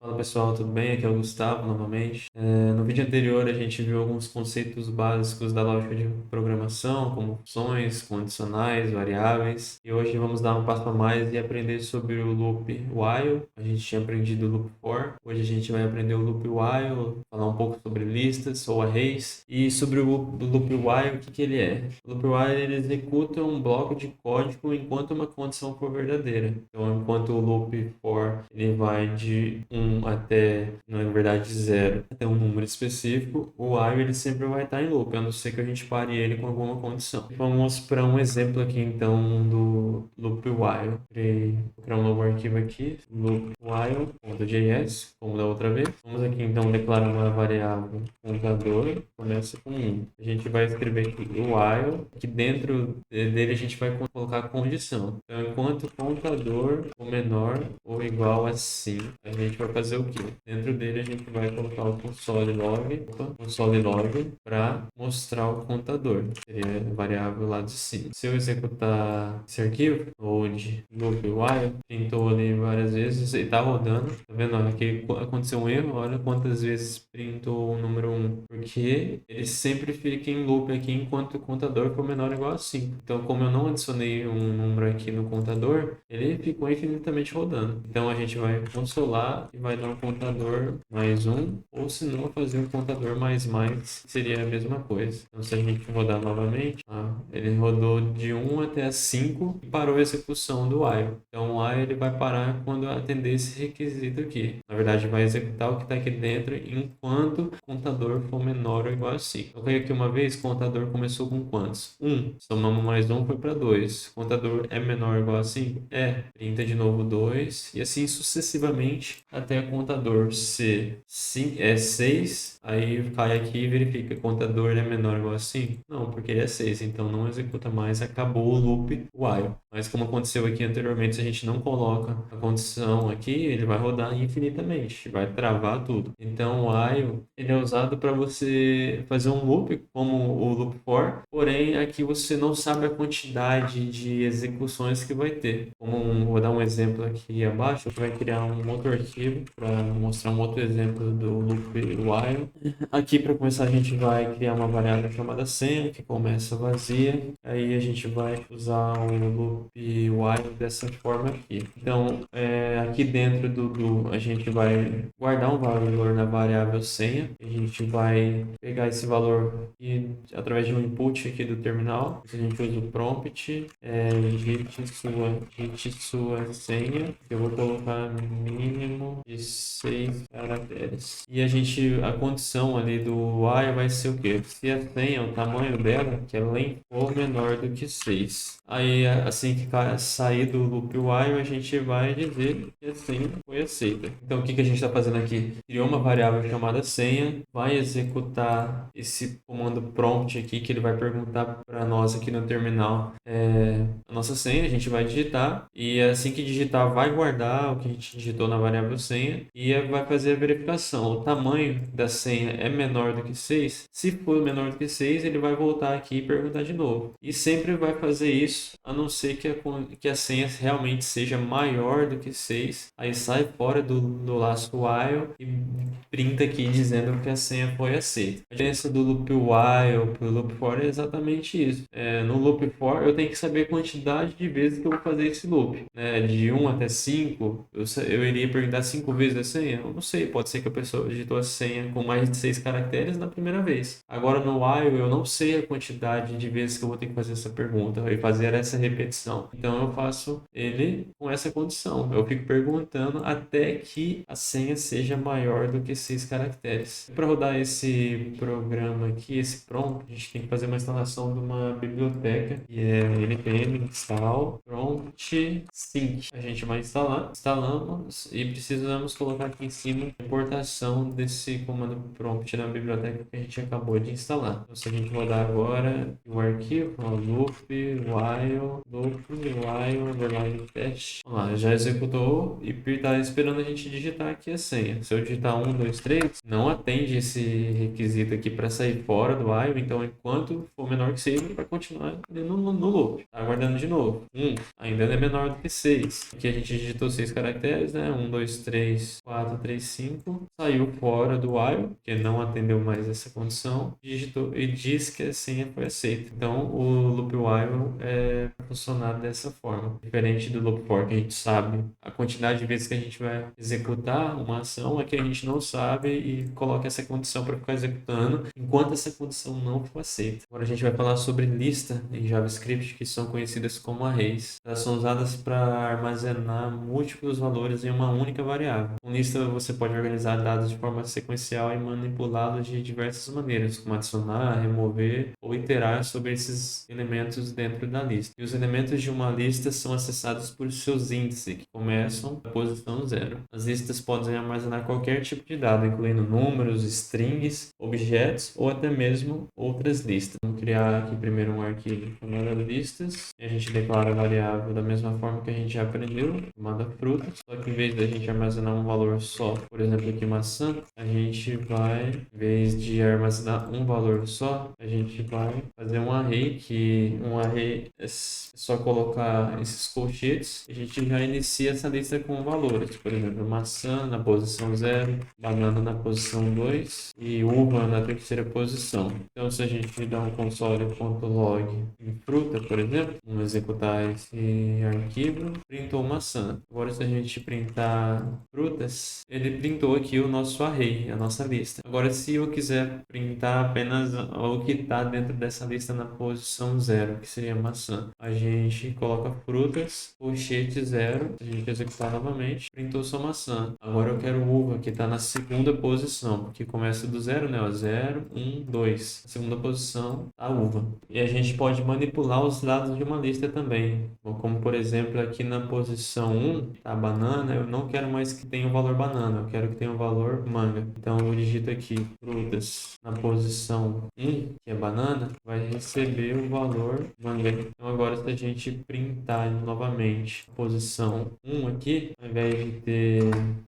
Fala pessoal, tudo bem? Aqui é o Gustavo novamente. No vídeo anterior a gente viu alguns conceitos básicos da lógica de programação, como funções, condicionais, variáveis. E hoje vamos dar um passo a mais e aprender sobre o loop while. A gente tinha aprendido o loop for. Hoje a gente vai aprender o loop while, falar um pouco sobre listas ou arrays. E sobre o loop while, o que ele é? O loop while ele executa um bloco de código enquanto uma condição for verdadeira. Então, enquanto o loop for ele vai de 1 até, na verdade, 0 até um número específico, o while ele sempre vai estar em loop, a não ser que a gente pare ele com alguma condição. Vamos para um exemplo aqui então do loop while. Vou criar um novo arquivo aqui, loop while.js, como da outra vez. Vamos aqui então declarar uma variável contador, começa com 1. A gente vai escrever aqui o while, que dentro dele a gente vai colocar a condição. Então, enquanto o contador for menor ou igual a 5, a gente vai fazer o quê? Dentro dele a gente vai colocar o console log para mostrar o contador. Seria a variável lá de cima. Se eu executar esse arquivo, onde loop while, printou ali várias vezes e está rodando, tá vendo? Olha que aconteceu um erro, olha quantas vezes printou o número 1, porque ele sempre fica em loop aqui enquanto o contador for menor ou igual a 5. Então, como eu não adicionei um número aqui no contador, ele ficou infinitamente rodando. Então, a gente vai consolar e vai dar um contador mais 1, ou se não, fazer um contador mais, que seria a mesma coisa. Então, se a gente rodar novamente, ele rodou de 1 até 5 e parou a execução do while. Então, o while ele vai parar quando atender esse requisito aqui. Na verdade, vai executar o que está aqui dentro enquanto o contador for menor ou igual a 5. Eu cliquei aqui uma vez, o contador começou com quantos? 1. Somamos mais 1, foi para 2. O contador é menor ou igual a 5? É. Printa de novo 2 e assim sucessivamente até o contador ser 6. Aí cai aqui e verifica, o contador é menor ou igual a 5? Não, porque ele é 6, então não executa mais, acabou o loop while. Mas como aconteceu aqui anteriormente, se a gente não coloca a condição aqui, ele vai rodar infinitamente, vai travar tudo. Então o while ele é usado para você fazer um loop, como o loop for, porém aqui você não sabe a quantidade de execuções que vai ter. Vou dar um exemplo aqui abaixo, você vai criar um outro arquivo para mostrar um outro exemplo do loop while. Aqui para começar a gente vai criar uma variável chamada senha, que começa vazia, aí a gente vai usar o loop while dessa forma aqui. Então, aqui dentro a gente vai guardar um valor na variável senha, a gente vai pegar esse valor e através de um input aqui do terminal, a gente usa o prompt, digite sua senha, que eu vou colocar mínimo de 6 caracteres. E a condição ali do while vai ser o quê? Se a senha, o tamanho dela, que é length, for menor do que 6. Aí, assim que sair do loop while, a gente vai dizer que a senha foi aceita. Então, o que a gente está fazendo aqui? Criou uma variável chamada senha, vai executar esse comando prompt aqui, que ele vai perguntar para nós aqui no terminal a nossa senha, a gente vai digitar, e assim que digitar, vai guardar o que a gente digitou na variável senha e vai fazer a verificação. O tamanho da senha é menor do que 6? Se for menor do que 6, ele vai voltar aqui e perguntar de novo. E sempre vai fazer isso, a não ser que a senha realmente seja maior do que 6. Aí sai fora do laço while e printa aqui dizendo que a senha foi aceita. A diferença do loop while para o loop for é exatamente isso. No loop for, eu tenho que saber a quantidade de vezes que eu vou fazer esse loop. De 1 até 5, eu iria perguntar 5 vezes a senha? Eu não sei, pode ser que a pessoa digitou a senha com mais de 6 caracteres na primeira vez. Agora no while, eu não sei a quantidade de vezes que eu vou ter que fazer essa pergunta e fazer essa repetição. Então eu faço ele com essa condição. Eu fico perguntando até que a senha seja maior do que 6 caracteres. Para rodar esse programa aqui, esse prompt, a gente tem que fazer uma instalação de uma biblioteca, que é npm install prompt sync. A gente vai instalamos e precisamos colocar aqui em cima a importação desse comando prompt na biblioteca que a gente acabou de instalar. Então, se a gente rodar agora o arquivo, loop while underline test, vamos lá, já executou e está esperando a gente digitar aqui a senha. Se eu digitar 1, 2, 3, não atende esse requisito aqui para sair fora do while, então enquanto for menor que 6, ele vai continuar no loop. Tá aguardando de novo. Ainda é menor do que 6. Aqui a gente digitou 6 caracteres, né? 1, 2, 3 3, 4, 3, 5, saiu fora do while, que não atendeu mais essa condição, digitou e diz que a senha foi aceita. Então, o loop while é funcionar dessa forma. Diferente do loop for, que a gente sabe a quantidade de vezes que a gente vai executar uma ação, é que a gente não sabe e coloca essa condição para ficar executando enquanto essa condição não for aceita. Agora a gente vai falar sobre lista em JavaScript, que são conhecidas como arrays. Elas são usadas para armazenar múltiplos valores em uma única variável. Com lista você pode organizar dados de forma sequencial e manipulá-los de diversas maneiras, como adicionar, remover ou iterar sobre esses elementos dentro da lista. E os elementos de uma lista são acessados por seus índices, que começam da posição 0. As listas podem armazenar qualquer tipo de dado, incluindo números, strings, objetos ou até mesmo outras listas. Vamos criar aqui primeiro um arquivo chamado listas e a gente declara a variável da mesma forma que a gente já aprendeu, chamada frutas. Só que em vez da gente armazenar um valor só, por exemplo aqui maçã, a gente vai, em vez de armazenar um valor só, a gente vai fazer um array, que um array é só colocar esses colchetes, a gente já inicia essa lista com valores, por exemplo, maçã na posição 0, banana na posição 2 e uva na terceira posição. Então, se a gente dá um console.log em fruta, por exemplo, vamos executar esse arquivo, printou maçã. Agora, se a gente printar frutas, ele printou aqui o nosso array, a nossa lista. Agora, se eu quiser printar apenas o que está dentro dessa lista na posição 0, que seria maçã, a gente coloca frutas, colchete 0, se a gente executar novamente, printou só maçã. Agora eu quero uva, que está na segunda posição, porque começa do 0, né? 0, 1, 2. Na segunda posição, a uva. E a gente pode manipular os dados de uma lista também. Como, por exemplo, aqui na posição 1, tá a banana, eu não quero mais que tenha o valor banana, eu quero que tenha o valor manga. Então eu digito aqui frutas na posição 1, que é banana, vai receber o valor manga. Então agora se a gente printar novamente a posição 1 aqui, ao invés de ter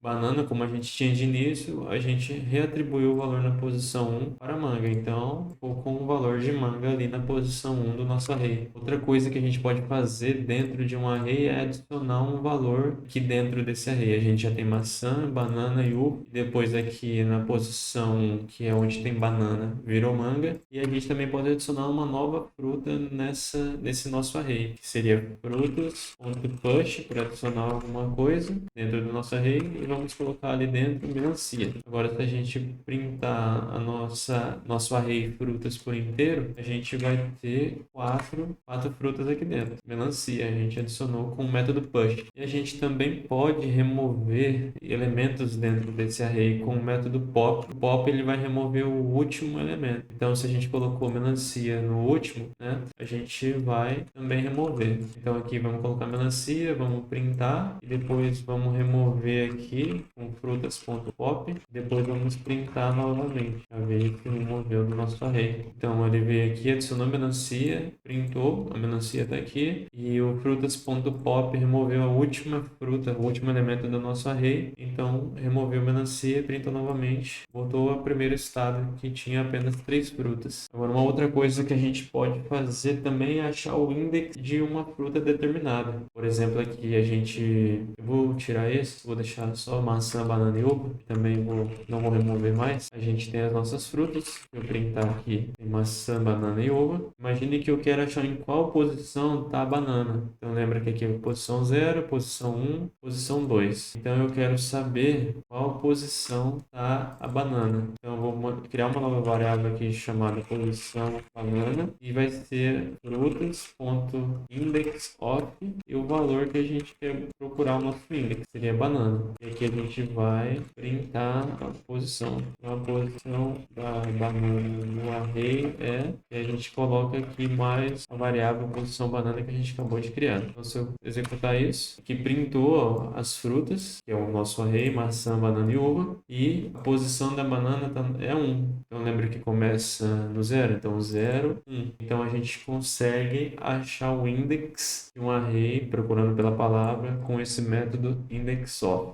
banana, como a gente tinha de início, a gente reatribuiu o valor na posição 1 para manga. Então, ficou com o valor de manga ali na posição 1 do nosso array. Outra coisa que a gente pode fazer dentro de um array é adicionar um valor aqui dentro desse array. A gente já tem maçã, banana e uva. Depois aqui na posição 1, que é onde tem banana, virou manga. E a gente também pode adicionar uma nova fruta nesse nosso array, que seria frutas.push para adicionar alguma coisa dentro do nosso array e vamos colocar ali dentro melancia. Agora, se a gente printar nosso array frutas por inteiro, a gente vai ter quatro frutas aqui dentro. Melancia, a gente adicionou com o método push. E a gente também pode remover elementos dentro desse array com o método pop. O pop ele vai remover o último elemento. Então, se a gente colocou melancia no último, né, a gente vai também remover. Então, aqui vamos colocar melancia, vamos printar e depois vamos remover aqui com frutas.pop. Depois vamos printar novamente, para ver que removeu do nosso array. Então, ele veio aqui, adicionou melancia, printou, a melancia está aqui e o frutas.pop removeu a última fruta, o último elemento do nosso array. Então, removeu a melancia, printou novamente, voltou ao primeiro estado que tinha apenas 3 frutas. Agora, uma outra coisa que a gente pode fazer também é achar o index de uma fruta determinada. Por exemplo, aqui eu vou tirar esse, vou deixar só maçã, banana e uva. Também não vou remover mais. A gente tem as nossas frutas. Eu printar aqui, tem maçã, banana e uva. Imagine que eu quero achar em qual posição está a banana. Então lembra que aqui é posição 0, posição 1, posição 2. Então eu quero saber qual posição está a banana. Então eu vou criar uma nova variável aqui chamada posição banana e vai ser frutas.index of e o valor que a gente quer procurar o nosso index, seria banana. E aqui a gente vai printar a posição. A posição da banana no array e a gente coloca aqui mais a variável posição banana que a gente acabou de criar. Então se eu executar isso, aqui printou ó, as frutas, que é o nosso array, maçã, banana e uva, e a posição da banana é 1. Então lembra que começa no 0, então 0, 1. Então a gente consegue achar o index de um array procurando pela palavra com esse método indexOf.